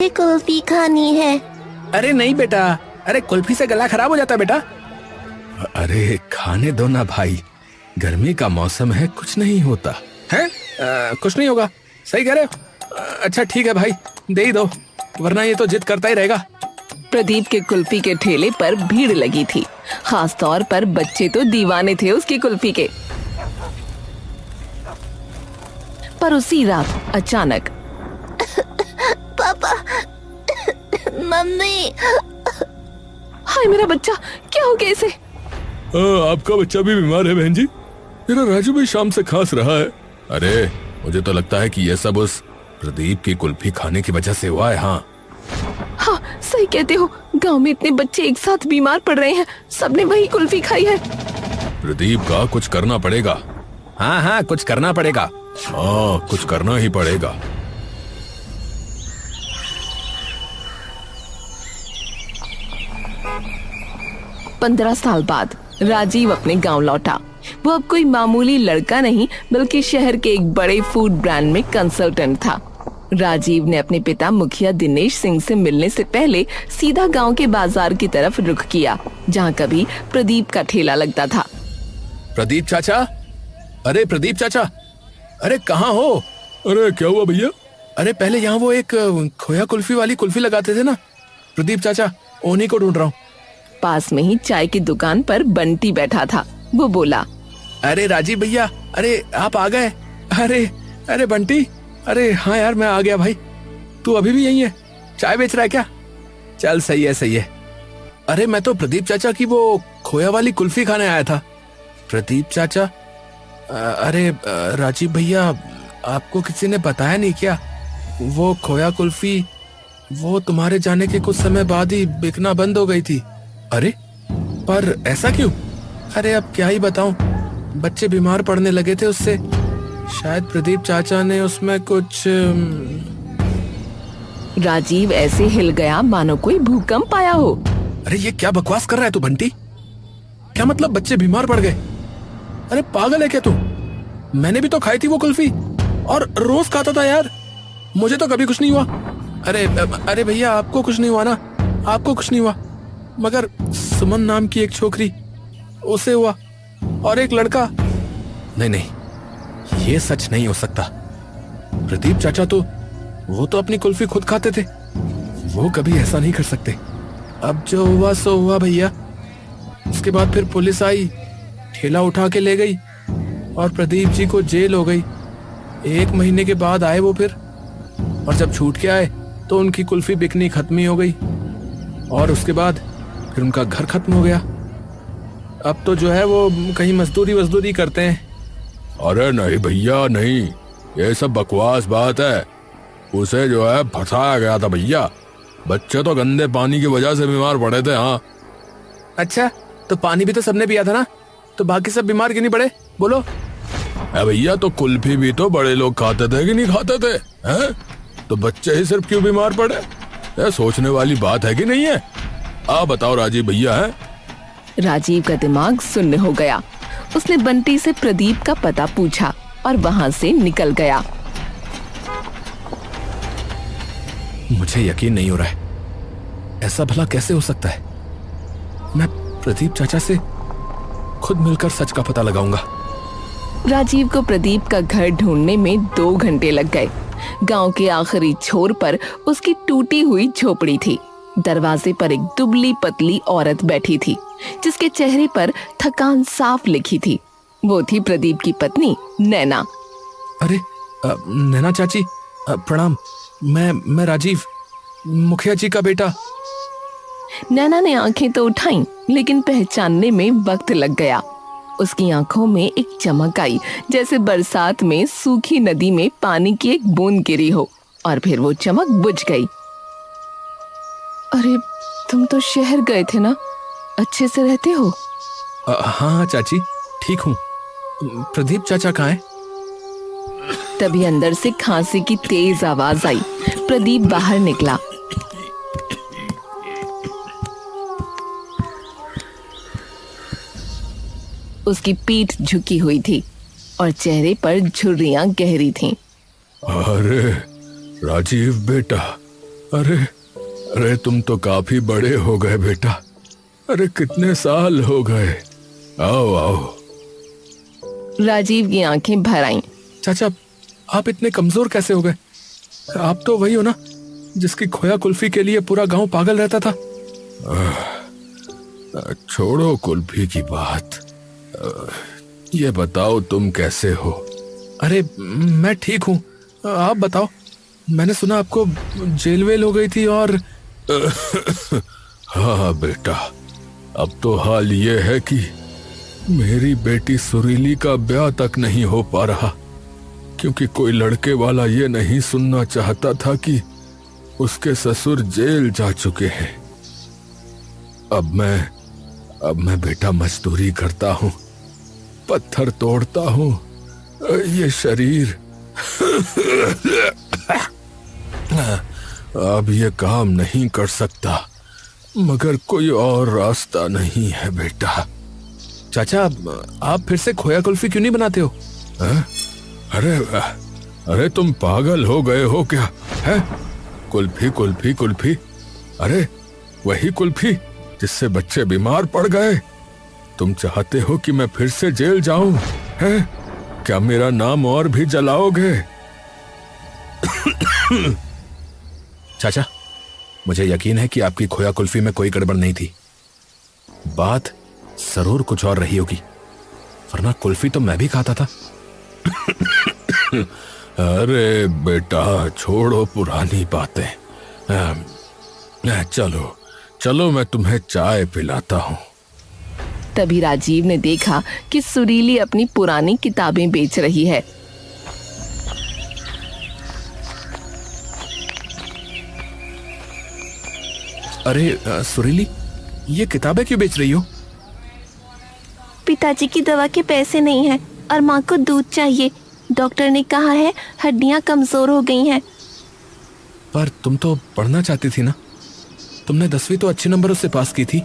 मुझे कुल्फी खानी है। अरे नहीं बेटा, अरे कुल्फी से गला खराब हो जाता है बेटा। अरे खाने दो ना भाई, गर्मी का मौसम है, कुछ नहीं होता है। कुछ नहीं होगा, सही कह रहे हो। अच्छा ठीक है भाई, दे ही दो, वरना ये तो जिद करता ही रहेगा। प्रदीप के कुल्फी के ठेले पर भीड़ लगी थी। खास तौर पर बच्चे तो दीवाने थे उसकी कुल्फी के। पर उसी रात अचानक पापा, मम्मी। हाय मेरा बच्चा, क्या हो गया इसे? आपका बच्चा भी बीमार है बहन जी। मेरा राजू भी शाम से खांस रहा है। अरे मुझे तो लगता है कि ये सब उस प्रदीप की कुल्फी खाने की वजह से हुआ है। हाँ सही कहते हो, गांव में इतने बच्चे एक साथ बीमार पड़ रहे हैं, सबने वही कुल्फी खाई है। प्रदीप का कुछ करना पड़ेगा। हाँ हाँ कुछ करना पड़ेगा। हाँ कुछ करना ही पड़ेगा। पंद्रह साल बाद राजीव अपने गांव लौटा। वो अब कोई मामूली लड़का नहीं, बल्कि शहर के एक बड़े फूड ब्रांड में कंसल्टेंट था। राजीव ने अपने पिता मुखिया दिनेश सिंह से मिलने से पहले सीधा गांव के बाजार की तरफ रुख किया, जहां कभी प्रदीप का ठेला लगता था। प्रदीप चाचा, अरे प्रदीप चाचा, अरे कहाँ हो? अरे क्या हुआ भैया? अरे पहले यहाँ वो एक खोया कुल्फी वाली कुल्फी लगाते थे ना, प्रदीप चाचा, उन्हीं को ढूंढ रहा हूँ। पास में ही चाय की दुकान पर बंटी बैठा था। वो बोला, अरे राजीव भैया, अरे आप आ गए। अरे अरे बंटी, अरे हाँ यार मैं आ गया भाई। तू अभी भी यहीं है? चाय बेच रहा है क्या? चल सही है सही है। अरे मैं तो प्रदीप चाचा की वो खोया वाली कुल्फी खाने आया था। प्रदीप चाचा? अरे राजीव भैया, आपको किसी ने बताया नहीं क्या? वो खोया कुल्फी वो तुम्हारे जाने के कुछ समय बाद ही बिकना बंद हो गई थी। अरे पर ऐसा क्यों? अरे अब क्या ही बताऊं, बच्चे बीमार पड़ने लगे थे उससे। शायद प्रदीप चाचा ने उसमें कुछ। राजीव ऐसे हिल गया मानो कोई भूकंप आया हो। अरे ये क्या बकवास कर रहा है तू बंटी? क्या मतलब बच्चे बीमार पड़ गए? अरे पागल है क्या तू? मैंने भी तो खाई थी वो कुल्फी और रोज खाता था यार, मुझे तो कभी कुछ नहीं हुआ। अरे अरे भैया आपको कुछ नहीं हुआ ना? आपको कुछ नहीं हुआ, मगर सुमन नाम की एक छोकरी, उसे हुआ, और एक लड़का। नहीं नहीं, ये सच नहीं हो सकता। प्रदीप चाचा तो वो तो अपनी कुल्फी खुद खाते थे, वो कभी ऐसा नहीं कर सकते। अब जो हुआ सो हुआ भैया। उसके बाद फिर पुलिस आई, ठेला उठा के ले गई और प्रदीप जी को जेल हो गई। 1 महीने के बाद आए वो फिर, और जब छूट के आए तो उनकी कुल्फी बिकनी खत्म ही हो गई, और उसके बाद फिर उनका घर खत्म हो गया। अब तो जो है वो कहीं मजदूरी करते हैं। अरे नहीं भैया नहीं, ये सब बकवास बात है। उसे जो है फंसाया गया था भैया। बच्चे तो गंदे पानी की वजह से बीमार पड़े थे। हाँ अच्छा, तो पानी भी तो सबने पिया था ना, तो बाकी सब बीमार क्यों नहीं पड़े? बोलो। भैया तो कुल्फी भी तो बड़े लोग खाते थे कि नहीं खाते थे हैं? तो बच्चे ही सिर्फ क्यों बीमार पड़े? ये सोचने वाली बात है कि नहीं है? आप बताओ राजीव भैया। है राजीव का दिमाग सुन्न हो गया। उसने बंटी से प्रदीप का पता पूछा और वहां से निकल गया। मुझे यकीन नहीं हो रहा है, ऐसा भला कैसे हो सकता है? मैं प्रदीप चाचा से खुद मिलकर सच का पता लगाऊंगा। राजीव को प्रदीप का घर ढूंढने में 2 घंटे लग गए। गांव के आखिरी छोर पर उसकी टूटी हुई झोपड़ी थी। दरवाजे पर एक दुबली पतली औरत बैठी थी, जिसके चेहरे पर थकान साफ लिखी थी। वो थी प्रदीप की पत्नी नैना। अरे नैना चाची, प्रणाम। मैं राजीव, मुखिया जी का बेटा। नैना ने आंखें तो उठाईं, लेकिन पहचानने में वक्त लग गया। उसकी आंखों में एक चमक आई, जैसे बरसात में सूखी नदी में पानी की एक बूंद गिरी हो, और फिर वो चमक बुझ गई। अरे तुम तो शहर गए थे ना, अच्छे से रहते हो? हाँ चाची, ठीक हूँ। प्रदीप चाचा कहाँ हैं? तभी अंदर से खांसी की तेज आवाज आई। प्रदीप बाहर निकला। उसकी पीठ झुकी हुई थी और चेहरे पर झुर्रियां गहरी थीं। अरे राजीव बेटा, अरे अरे तुम तो काफी बड़े हो गए बेटा। अरे कितने साल हो गए। आओ आओ। राजीव की आंखें भर आईं। चाचा, आप इतने कमजोर कैसे हो गए? आप तो वही हो ना जिसकी खोया कुल्फी के लिए पूरा गांव पागल रहता था। छोड़ो कुल्फी की बात। ये बताओ तुम कैसे हो? अरे मैं ठीक हूँ, आप बताओ। मैंने सुना आपको जेल वेल हो गई थी और हाँ बेटा, अब तो हाल ये है कि मेरी बेटी सुरीली का ब्याह तक नहीं हो पा रहा, क्योंकि कोई लड़के वाला ये नहीं सुनना चाहता था कि उसके ससुर जेल जा चुके हैं। अब मैं बेटा मजदूरी करता हूँ, पत्थर तोड़ता हूँ, ये शरीर अब ये काम नहीं कर सकता, मगर कोई और रास्ता नहीं है बेटा। चाचा, आप फिर से खोया कुल्फी क्यों नहीं बनाते हो? अरे तुम पागल हो गए हो क्या? है कुल्फी कुल्फी कुल्फी? अरे वही कुल्फी जिससे बच्चे बीमार पड़ गए। तुम चाहते हो कि मैं फिर से जेल जाऊं? हैं? क्या मेरा नाम और भी जलाओगे? चाचा, मुझे यकीन है कि आपकी खोया कुल्फी में कोई गड़बड़ नहीं थी। बात जरूर कुछ और रही होगी, वरना कुल्फी तो मैं भी खाता था। अरे बेटा, छोड़ो पुरानी बातें। चलो चलो, मैं तुम्हें चाय पिलाता हूँ। तभी राजीव ने देखा कि सुरीली अपनी पुरानी किताबें बेच रही है। अरे सुरीली, ये किताबें क्यों बेच रही हो? पिताजी की दवा के पैसे नहीं हैं और माँ को दूध चाहिए। डॉक्टर ने कहा है हड्डियाँ कमजोर हो गई हैं। पर तुम तो पढ़ना चाहती थी ना? तुमने 10वीं तो अच्छे नंबरों से पास की थी।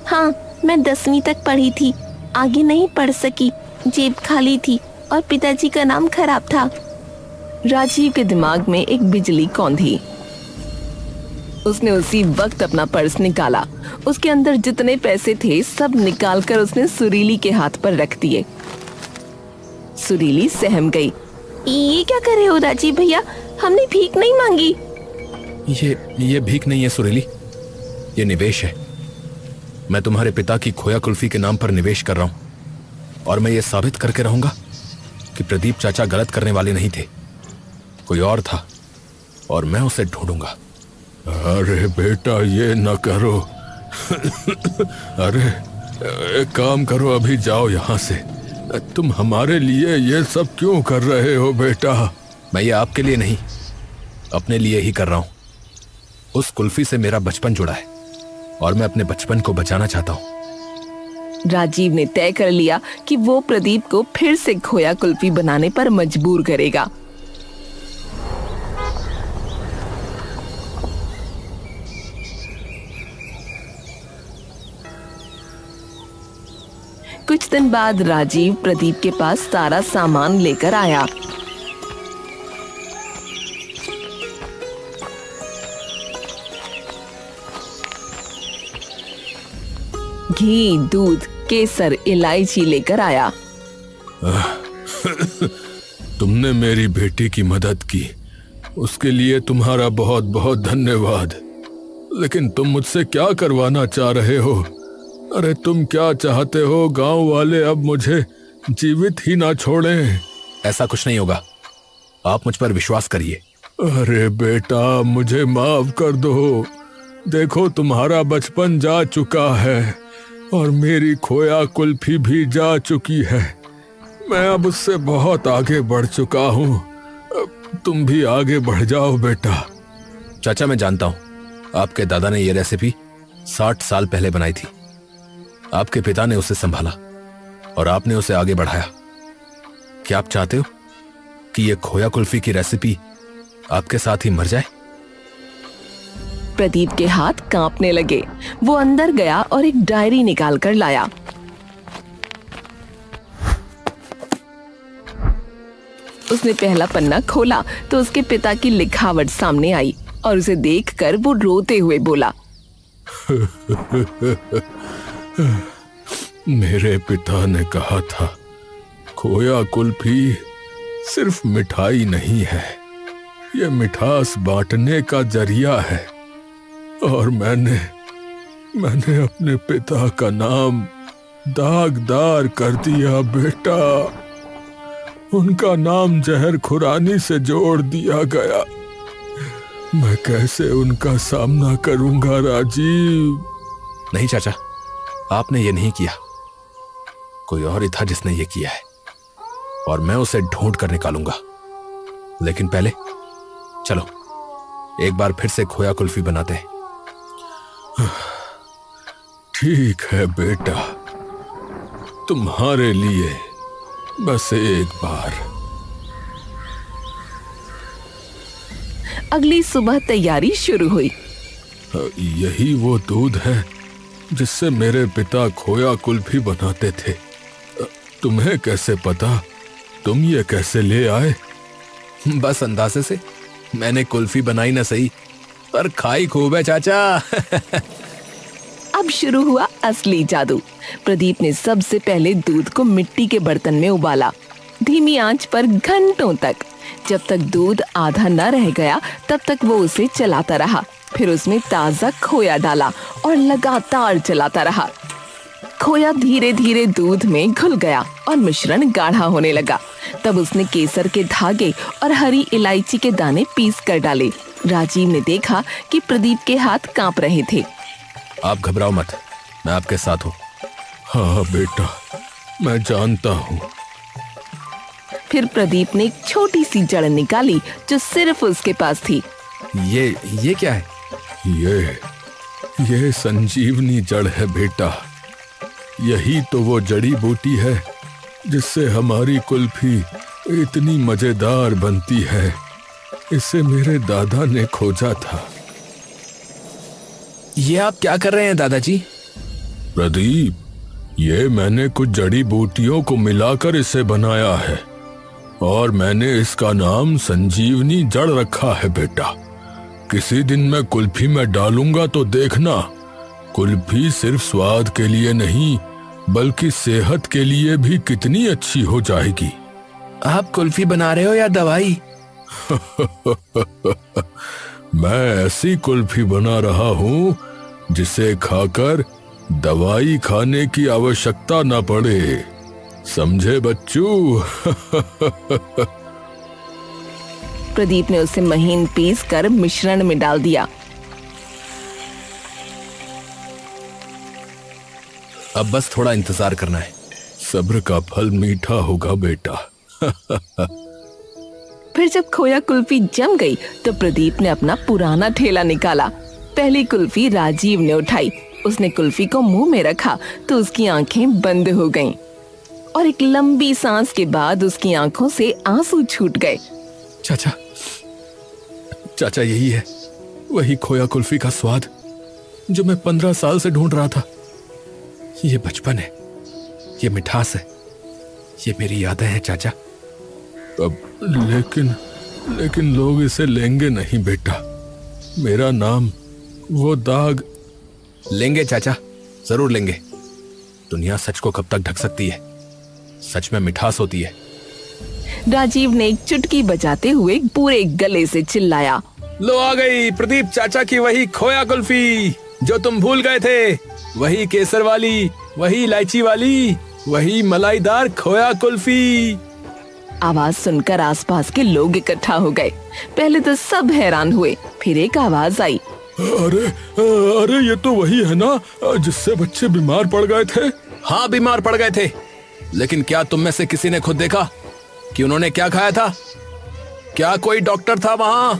हाँ, मैं 10वीं तक पढ़ी थी, आगे नहीं पढ़ सकी। जेब खाली थी और पिताजी का नाम खराब था। राजीव के दिमाग में एक बिजली कौंधी। उसने उसी वक्त अपना पर्स निकाला। उसके अंदर जितने पैसे थे सब निकालकर उसने सुरीली के हाथ पर रख दिए। सुरीली सहम गई। ये क्या कर रहे हो राजीव भैया? हमने भीख नहीं मांगी। ये भीख नहीं है सुरीली, ये निवेश है। मैं तुम्हारे पिता की खोया कुल्फी के नाम पर निवेश कर रहा हूं, और मैं ये साबित करके रहूंगा कि प्रदीप चाचा गलत करने वाले नहीं थे, कोई और था, और मैं उसे ढूंढूंगा। अरे बेटा, ये न करो। अरे एक काम करो, अभी जाओ यहाँ से। तुम हमारे लिए ये सब क्यों कर रहे हो बेटा? मैं ये आपके लिए नहीं, अपने लिए ही कर रहा हूं। उस कुल्फी से मेरा बचपन जुड़ा है और मैं अपने बचपन को बचाना चाहता हूं। राजीव ने तय कर लिया कि वो प्रदीप को फिर से खोया कुल्फी बनाने पर मजबूर करेगा। कुछ दिन बाद राजीव प्रदीप के पास सारा सामान लेकर आया। घी, दूध, केसर, इलायची लेकर आया। तुमने मेरी बेटी की मदद की, उसके लिए तुम्हारा बहुत बहुत धन्यवाद। लेकिन तुम मुझसे क्या करवाना चाह रहे हो? अरे तुम क्या चाहते हो? गांव वाले अब मुझे जीवित ही ना छोड़ें। ऐसा कुछ नहीं होगा, आप मुझ पर विश्वास करिए। अरे बेटा, मुझे माफ कर दो। देखो, तुम्हारा बचपन जा चुका है और मेरी खोया कुल्फी भी जा चुकी है। मैं अब उससे बहुत आगे बढ़ चुका हूँ। तुम भी आगे बढ़ जाओ बेटा। चाचा, मैं जानता हूँ आपके दादा ने यह रेसिपी 60 साल पहले बनाई थी। आपके पिता ने उसे संभाला और आपने उसे आगे बढ़ाया। क्या आप चाहते हो कि यह खोया कुल्फी की रेसिपी आपके साथ ही मर जाए? प्रदीप के हाथ कांपने लगे। वो अंदर गया और एक डायरी निकाल कर लाया। उसने पहला पन्ना खोला तो उसके पिता की लिखावट सामने आई। और उसे देखकर वो रोते हुए बोला, मेरे पिता ने कहा था खोया कुल्फी सिर्फ मिठाई नहीं है, ये मिठास बांटने का जरिया है। और मैंने अपने पिता का नाम दागदार कर दिया बेटा। उनका नाम जहर खुरानी से जोड़ दिया गया। मैं कैसे उनका सामना करूंगा राजीव? नहीं चाचा, आपने ये नहीं किया। कोई और ही था जिसने ये किया है और मैं उसे ढूंढ कर निकालूंगा। लेकिन पहले चलो एक बार फिर से खोया कुल्फी बनाते हैं। ठीक है बेटा, तुम्हारे लिए बस एक बार। अगली सुबह तैयारी शुरू हुई। यही वो दूध है जिससे मेरे पिता खोया कुल्फी बनाते थे। तुम्हें कैसे पता? तुम ये कैसे ले आए? बस अंदाजे से। मैंने कुल्फी बनाई ना सही, पर खाई खूब है चाचा। अब शुरू हुआ असली जादू। प्रदीप ने सबसे पहले दूध को मिट्टी के बर्तन में उबाला, धीमी आंच पर घंटों तक। जब तक दूध आधा न रह गया तब तक वो उसे चलाता रहा। फिर उसमें ताजा खोया डाला और लगातार चलाता रहा। खोया धीरे धीरे दूध में घुल गया और मिश्रण गाढ़ा होने लगा। तब उसने केसर के धागे और हरी इलायची के दाने पीस कर डाले। राजीव ने देखा कि प्रदीप के हाथ कांप रहे थे। आप घबराओ मत, मैं आपके साथ हूँ। हाँ बेटा, मैं जानता हूँ। फिर प्रदीप ने एक छोटी सी जड़ निकाली जो सिर्फ उसके पास थी। ये क्या है? ये संजीवनी जड़ है बेटा। यही तो वो जड़ी बूटी है जिससे हमारी कुल्फी इतनी मजेदार बनती है। इसे मेरे दादा ने खोजा था। ये आप क्या कर रहे हैं दादाजी? प्रदीप, ये मैंने कुछ जड़ी बूटियों को मिलाकर इसे बनाया है और मैंने इसका नाम संजीवनी जड़ रखा है बेटा। किसी दिन मैं कुल्फी में डालूंगा तो देखना, कुल्फी सिर्फ स्वाद के लिए नहीं बल्कि सेहत के लिए भी कितनी अच्छी हो जाएगी। आप कुल्फी बना रहे हो या दवाई? मैं ऐसी कुल्फी बना रहा हूँ जिसे खाकर दवाई खाने की आवश्यकता न पड़े। समझे बच्चू? प्रदीप ने उसे महीन पीस कर मिश्रण में डाल दिया। अब बस थोड़ा इंतजार करना है। सब्र का फल मीठा होगा बेटा। फिर जब खोया कुल्फी जम गई तो प्रदीप ने अपना पुराना ठेला निकाला। पहली कुल्फी राजीव ने उठाई। उसने कुल्फी को मुंह में रखा तो उसकी आंखें बंद हो गईं और एक लंबी सांस के बाद उसकी आंखों से आंसू छूट गए। चाचा, चाचा यही है वही खोया कुल्फी का स्वाद जो मैं 15 साल से ढूंढ रहा था। ये बचपन है, ये मिठास है, ये मेरी यादें हैं चाचा। अब लेकिन लोग इसे लेंगे नहीं बेटा। मेरा नाम वो दाग। लेंगे चाचा, जरूर लेंगे। दुनिया सच को कब तक ढक सकती है? सच में मिठास होती है। राजीव ने एक चुटकी बजाते हुए पूरे गले से चिल्लाया, लो आ गई प्रदीप चाचा की वही खोया कुल्फी जो तुम भूल गए थे। वही केसर वाली, वही इलायची वाली, वही मलाईदार खोया कुल्फी। आवाज सुनकर आसपास के लोग इकट्ठा हो गए। पहले तो सब हैरान हुए, फिर एक आवाज आई, अरे ये तो वही है ना जिससे बच्चे बीमार पड़ गए थे? हाँ, बीमार पड़ गए थे। लेकिन क्या तुम में से किसी ने खुद देखा कि उन्होंने क्या खाया था? क्या कोई डॉक्टर था वहां?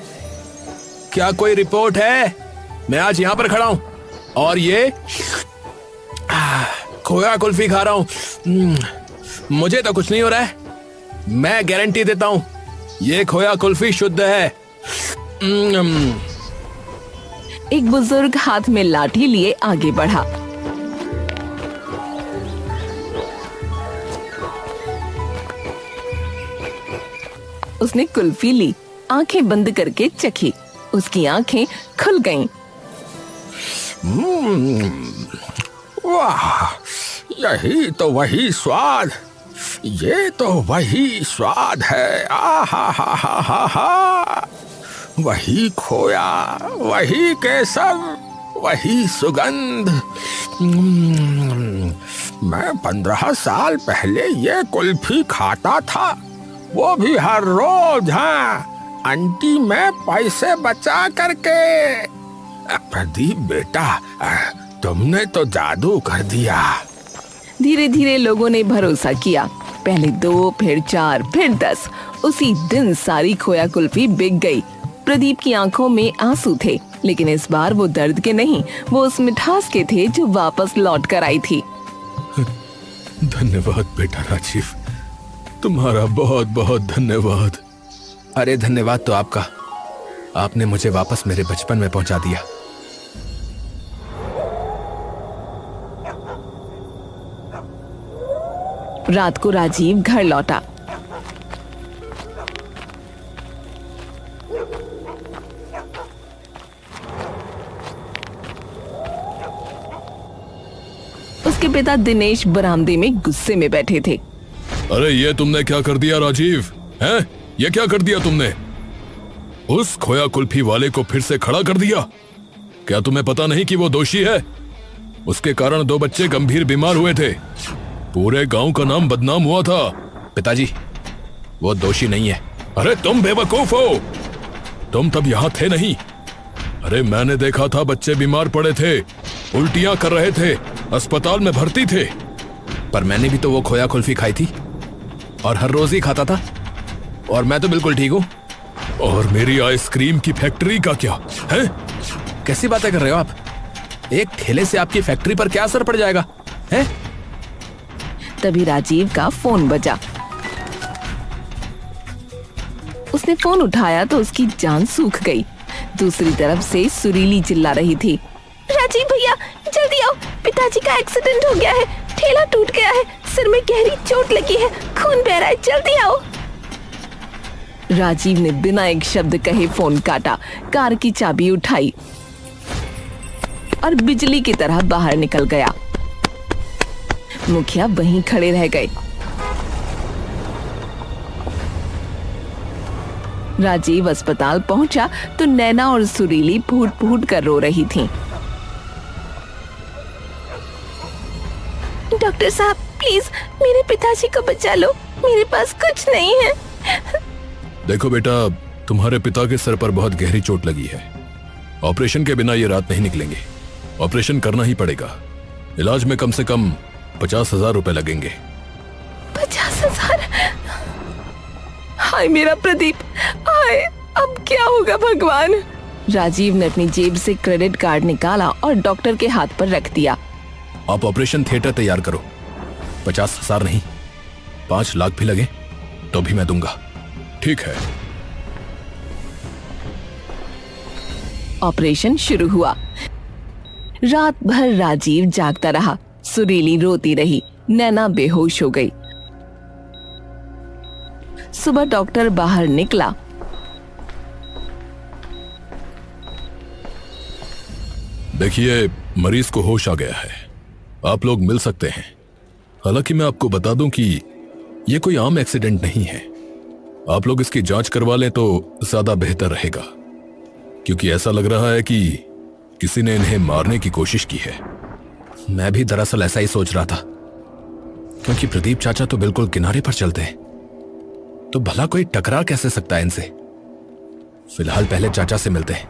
क्या कोई रिपोर्ट है? मैं आज यहाँ पर खड़ा हूँ और ये खोया कुल्फी खा रहा हूँ। मुझे तो कुछ नहीं हो रहा है। मैं गारंटी देता हूँ ये खोया कुल्फी शुद्ध है। एक बुजुर्ग हाथ में लाठी लिए आगे बढ़ा। उसने कुल्फी ली, आंखें बंद करके चखी। उसकी आंखें खुल गईं। वाह, यही तो वही स्वाद, ये तो वही स्वाद है। आहा हा हा हा हा, वही खोया, वही केसर, वही सुगंध। मैं 15 साल पहले ये कुल्फी खाता था, वो भी हर रोज। हाँ आंटी, मैं पैसे बचा करके। प्रदीप बेटा, तुमने तो जादू कर दिया। धीरे धीरे लोगों ने भरोसा किया। पहले 2, फिर 4, फिर 10। उसी दिन सारी खोया कुल्फी बिक गई। प्रदीप की आंखों में आंसू थे, लेकिन इस बार वो दर्द के नहीं, वो उस मिठास के थे जो वापस लौट कर आई थी। धन्यवाद बेटा राजीव, तुम्हारा बहुत बहुत धन्यवाद। अरे धन्यवाद तो आपका, आपने मुझे वापस मेरे बचपन में पहुंचा दिया। रात को राजीव घर लौटा। उसके पिता दिनेश बरामदे में गुस्से में बैठे थे। अरे ये तुमने क्या कर दिया राजीव? हैं? ये क्या कर दिया तुमने? उस खोया कुल्फी वाले को फिर से खड़ा कर दिया। क्या तुम्हें पता नहीं कि वो दोषी है? उसके कारण 2 बच्चे गंभीर बीमार हुए थे, पूरे गांव का नाम बदनाम हुआ था। पिताजी, वो दोषी नहीं है। अरे तुम बेवकूफ हो, तुम तब यहाँ थे नहीं। अरे मैंने देखा था, बच्चे बीमार पड़े थे, उल्टियां कर रहे थे, अस्पताल में भर्ती थे। पर मैंने भी तो वो खोया कुल्फी खाई थी और हर रोज ही खाता था, और मैं तो बिल्कुल ठीक हूँ। और मेरी आइसक्रीम की फैक्ट्री का क्या है? कैसी बातें कर रहे हो आप? एक ठेले से आपकी फैक्ट्री पर क्या असर पड़ जाएगा है? तभी राजीव का फोन बजा। उसने फोन उठाया तो उसकी जान सूख गई। दूसरी तरफ से सुरीली चिल्ला रही थी, राजीव भैया जल्दी आओ, पिताजी का एक्सीडेंट हो गया है, ठेला टूट गया है, सिर में गहरी चोट लगी है, खून बह रहा है, जल्दी आओ। राजीव ने बिना एक शब्द कहे फोन काटा, कार की चाबी उठाई और बिजली की तरह बाहर निकल गया। मुखिया वहीं खड़े रह गए। राजीव अस्पताल पहुंचा तो नैना और सुरीली फूट फूट कर रो रही थीं। डॉक्टर साहब प्लीज मेरे पिताजी को बचा लो, मेरे पास कुछ नहीं है। देखो बेटा, तुम्हारे पिता के सर पर बहुत गहरी चोट लगी है। ऑपरेशन के बिना ये रात नहीं निकलेंगे, ऑपरेशन करना ही पड़ेगा। इलाज में कम से कम 50,000 रुपए लगेंगे। 50,000? हाय मेरा प्रदीप, हाय अब क्या होगा भगवान। राजीव ने अपनी जेब से क्रेडिट कार्ड निकाला और डॉक्टर के हाथ पर रख दिया। आप ऑपरेशन थिएटर तैयार करो। 50,000 नहीं, 5 लाख भी लगे तो भी मैं दूंगा। ठीक है। ऑपरेशन शुरू हुआ। रात भर राजीव जागता रहा। सुरीली रोती रही, नैना बेहोश हो गई। सुबह डॉक्टर बाहर निकला। देखिए, मरीज को होश आ गया है, आप लोग मिल सकते हैं। हालांकि मैं आपको बता दूं कि यह कोई आम एक्सीडेंट नहीं है। आप लोग इसकी जांच करवा लें तो ज्यादा बेहतर रहेगा, क्योंकि ऐसा लग रहा है कि किसी ने इन्हें मारने की कोशिश की है। मैं भी दरअसल ऐसा ही सोच रहा था, क्योंकि प्रदीप चाचा तो बिल्कुल किनारे पर चलते हैं, तो भला कोई टकरा कैसे सकता है इनसे। फिलहाल पहले चाचा से मिलते हैं।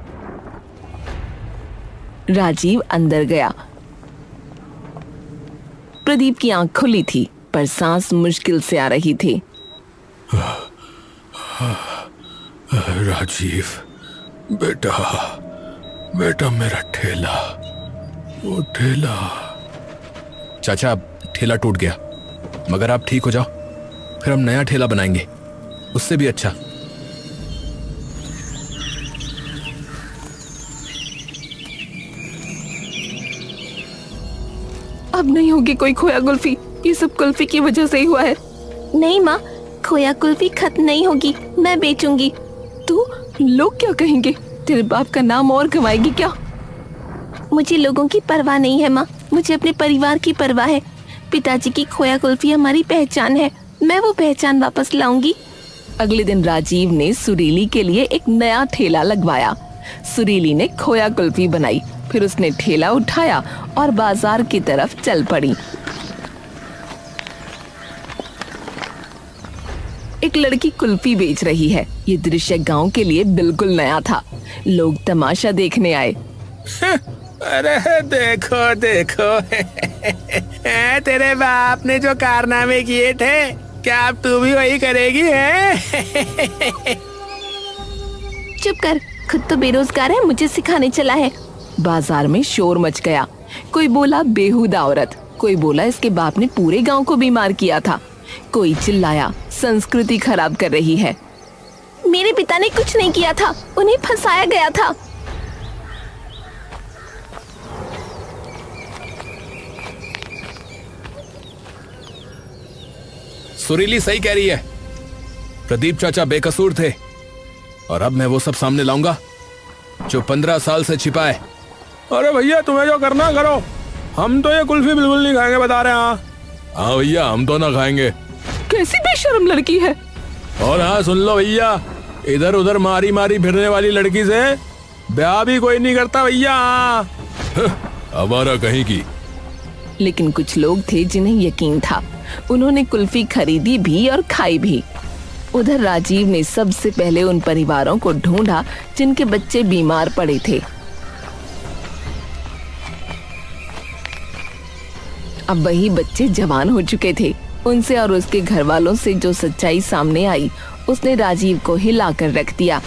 राजीव अंदर गया। प्रदीप की आंख खुली थी, पर सांस मुश्किल से आ रही थी। राजीव बेटा, बेटा मेरा ठेला, वो ठेला। चाचा, ठेला टूट गया, मगर आप ठीक हो जाओ, फिर हम नया ठेला बनाएंगे, उससे भी अच्छा। अब नहीं होगी कोई खोया कुल्फी, ये सब कुल्फी की वजह से ही हुआ है। नहीं माँ, खोया कुल्फी खत्म नहीं होगी, मैं बेचूंगी। तो लोग क्या कहेंगे? तेरे बाप का नाम और कमाएगी क्या? मुझे लोगों की परवाह नहीं है माँ, मुझे अपने परिवार की परवाह है। पिताजी की खोया कुल्फी हमारी पहचान है, मैं वो पहचान वापस लाऊंगी। अगले दिन राजीव ने सुरीली के लिए एक नया ठेला लगवाया। सुरीली ने खोया कुल्फी बनाई, फिर उसने ठेला उठाया और बाजार की तरफ चल पड़ी। एक लड़की कुल्फी बेच रही है। ये दृश्य गांव के लिए बिल्कुल नया था। लोग तमाशा देखने आए। अरे देखो देखो तेरे बाप ने जो कारनामे किए थे, क्या अब तू भी वही करेगी है? चुप कर, खुद तो बेरोजगार है, मुझे सिखाने चला है। बाजार में शोर मच गया। कोई बोला बेहुदा औरत, कोई बोला इसके बाप ने पूरे गांव को बीमार किया था, कोई चिल्लाया संस्कृति खराब कर रही है। मेरे पिता ने कुछ नहीं किया था, उन्हें फंसाया गया था। सुरीली सही कह रही है, प्रदीप चाचा बेकसूर थे और अब मैं वो सब सामने लाऊंगा जो 15 साल से छिपा है। अरे भैया तुम्हें जो करना करो, हम तो ये कुल्फी बिल्कुल नहीं खाएंगे, बता रहे हैं। हाँ भैया हम तो ना खाएंगे। कैसी बेशर्म लड़की है। और हाँ सुन लो भैया, इधर उधर मारी मारी फिरने वाली लड़की से ब्याह भी कोई नहीं करता भैया। हमारा कहीं की। लेकिन कुछ लोग थे जिन्हें यकीन था। उन्होंने कुल्फी खरीदी भी और खाई भी। उधर राजीव ने सबसे पहले उन परिवारों को ढूंढा जिनके बच्चे बीमार पड़े थे। अब वही बच्चे जवान हो चुके थे। उनसे और उसके घर वालों से जो सच्चाई सामने आई, उसने राजीव को हिलाकर रख दिया।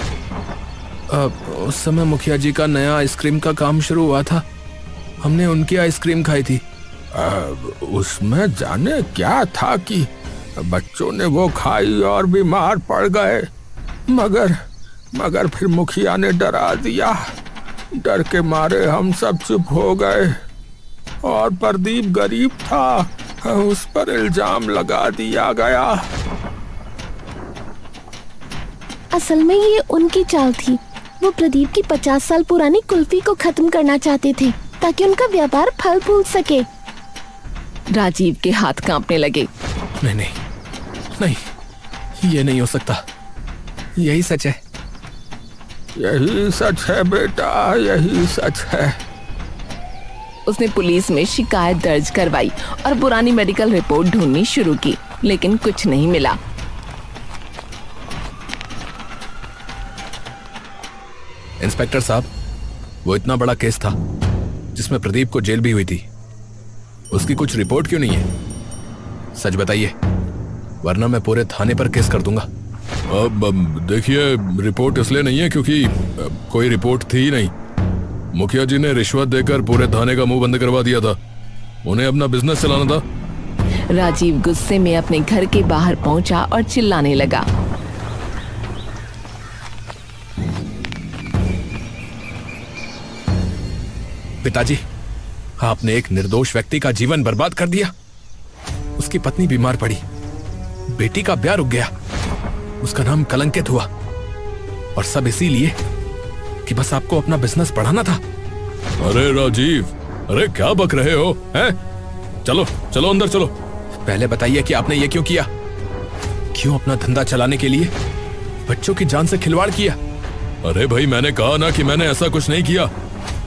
उस समय मुखिया जी का नया आइसक्रीम का काम शुरू हुआ था, हमने उनकी आइसक्रीम खाई थी। उसमें जाने क्या था कि बच्चों ने वो खाई और बीमार पड़ गए, मगर फिर मुखिया ने डरा दिया। डर के मारे हम सब चुप हो गए और प्रदीप गरीब था, उस पर इल्जाम लगा दिया गया। असल में ये उनकी चाल थी। वो प्रदीप की 50 साल पुरानी कुल्फी को खत्म करना चाहते थे ताकि उनका व्यापार फल फूल सके। राजीव के हाथ कांपने लगे। नहीं नहीं नहीं, ये नहीं हो सकता, यही सच है। यही सच है बेटा, यही सच है। उसने पुलिस में शिकायत दर्ज करवाई और पुरानी मेडिकल रिपोर्ट ढूंढनी शुरू की, लेकिन कुछ नहीं मिला। इंस्पेक्टर साहब, वो इतना बड़ा केस था जिसमें प्रदीप को जेल भी हुई थी, उसकी कुछ रिपोर्ट क्यों नहीं है? सच बताइए, वरना मैं पूरे थाने पर केस कर दूंगा। अब देखिए, रिपोर्ट इसलिए नहीं है क्योंकि कोई रिपोर्ट थी ही नहीं। मुखिया जी ने रिश्वत देकर पूरे थाने का मुंह बंद करवा दिया था, उन्हें अपना बिजनेस चलाना था। राजीव गुस्से में अपने घर के बाहर पहुंचा और चिल्लाने लगा। पिताजी, आपने एक निर्दोष व्यक्ति का जीवन बर्बाद कर दिया। उसकी पत्नी बीमार पड़ी, बेटी का ब्याह रुक गया, उसका नाम कलंकित हुआ, और सब इसीलिए कि बस आपको अपना बिजनेस बढ़ाना था। अरे राजीव, अरे क्या बक रहे हो हैं? चलो चलो अंदर चलो। पहले बताइए कि आपने ये क्यों किया? क्यों अपना धंधा चलाने के लिए बच्चों की जान से खिलवाड़ किया? अरे भाई, मैंने कहा ना कि मैंने ऐसा कुछ नहीं किया,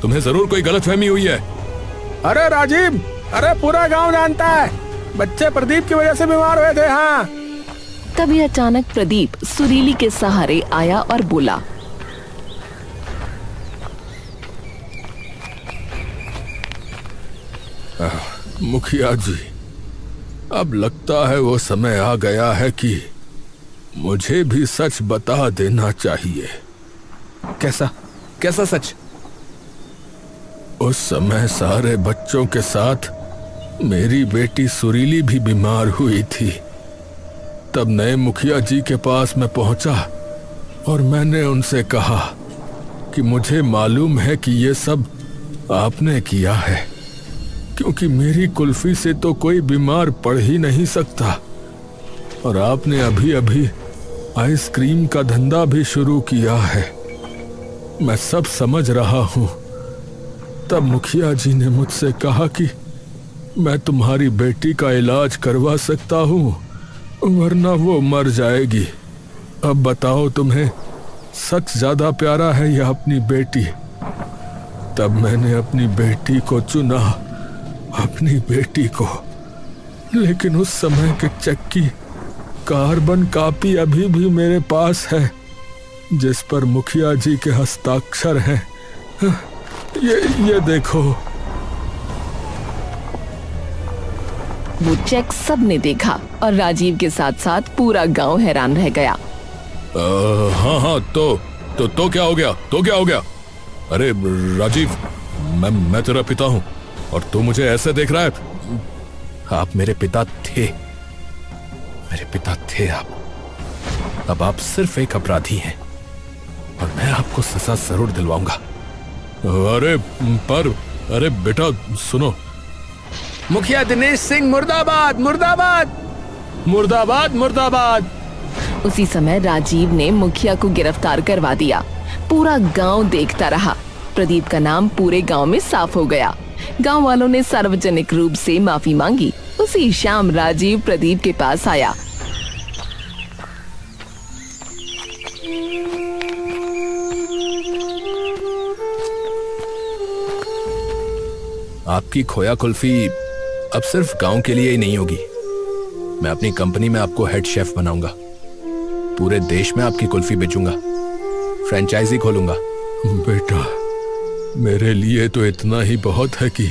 तुम्हें जरूर कोई गलतफहमी हुई है। अरे राजीव, अरे पूरा गांव जानता है, बच्चे प्रदीप की वजह से बीमार हुए थे। हाँ। तभी अचानक प्रदीप सुरीली के सहारे आया और बोला, मुखिया जी, अब लगता है वो समय आ गया है कि मुझे भी सच बता देना चाहिए। कैसा कैसा सच? उस समय सारे बच्चों के साथ मेरी बेटी सुरीली भी बीमार हुई थी। तब नए मुखिया जी के पास मैं पहुंचा और मैंने उनसे कहा कि मुझे मालूम है कि ये सब आपने किया है, क्योंकि मेरी कुल्फी से तो कोई बीमार पड़ ही नहीं सकता, और आपने अभी अभी आइसक्रीम का धंधा भी शुरू किया है। मैं सब समझ रहा हूं। तब मुखिया जी ने मुझसे कहा कि मैं तुम्हारी बेटी का इलाज करवा सकता हूं, वरना वो मर जाएगी। अब बताओ, तुम्हें सच ज्यादा प्यारा है या अपनी बेटी? तब मैंने अपनी बेटी को चुना, अपनी बेटी को। लेकिन उस समय के चेक की कार्बन कॉपी अभी भी मेरे पास है, जिस पर मुखिया जी के हस्ताक्षर हैं। ये देखो। वो चेक सबने देखा और राजीव के साथ साथ पूरा गांव हैरान रह गया। हाँ, तो क्या हो गया? अरे राजीव, मैं तेरा पिता हूँ और तू मुझे ऐसे देख रहा है? आप मेरे पिता थे आप। अब आप सिर्फ एक अपराधी हैं और मैं आपको सजा जरूर दिलवाऊंगा। अरे बेटा सुनो। मुखिया दिनेश सिंह मुर्दाबाद, मुर्दाबाद, मुर्दाबाद, मुर्दाबाद। उसी समय राजीव ने मुखिया को गिरफ्तार करवा दिया। पूरा गांव देखता रहा। प्रदीप का नाम पूरे गांव में साफ हो गया। गांव वालों ने सार्वजनिक रूप से माफी मांगी। उसी शाम राजीव प्रदीप के पास आया। आपकी खोया कुल्फी अब सिर्फ गांव के लिए ही नहीं होगी। मैं अपनी कंपनी में आपको हेड शेफ बनाऊंगा। पूरे देश में आपकी कुल्फी बेचूंगा, फ्रेंचाइजी खोलूंगा। बेटा, मेरे लिए तो इतना ही बहुत है कि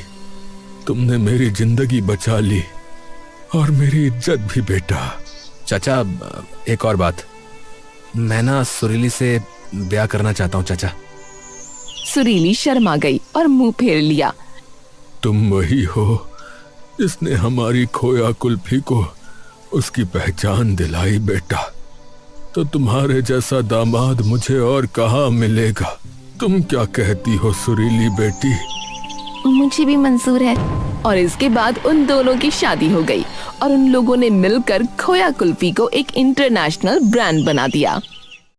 तुमने मेरी जिंदगी बचा ली और मेरी इज्जत भी। बेटा। चाचा, एक और बात, मैं ना सुरीली से ब्याह करना चाहता हूँ। चाचा। सुरीली शर्मा गई और मुंह फेर लिया। तुम वही हो जिसने हमारी खोया कुल्फी को उसकी पहचान दिलाई। बेटा, तो तुम्हारे जैसा दामाद मुझे और कहाँ मिलेगा? तुम क्या कहती हो सुरीली बेटी? मुझे भी मंजूर है। और इसके बाद उन दोनों की शादी हो गई और उन लोगों ने मिलकर खोया कुल्फी को एक इंटरनेशनल ब्रांड बना दिया।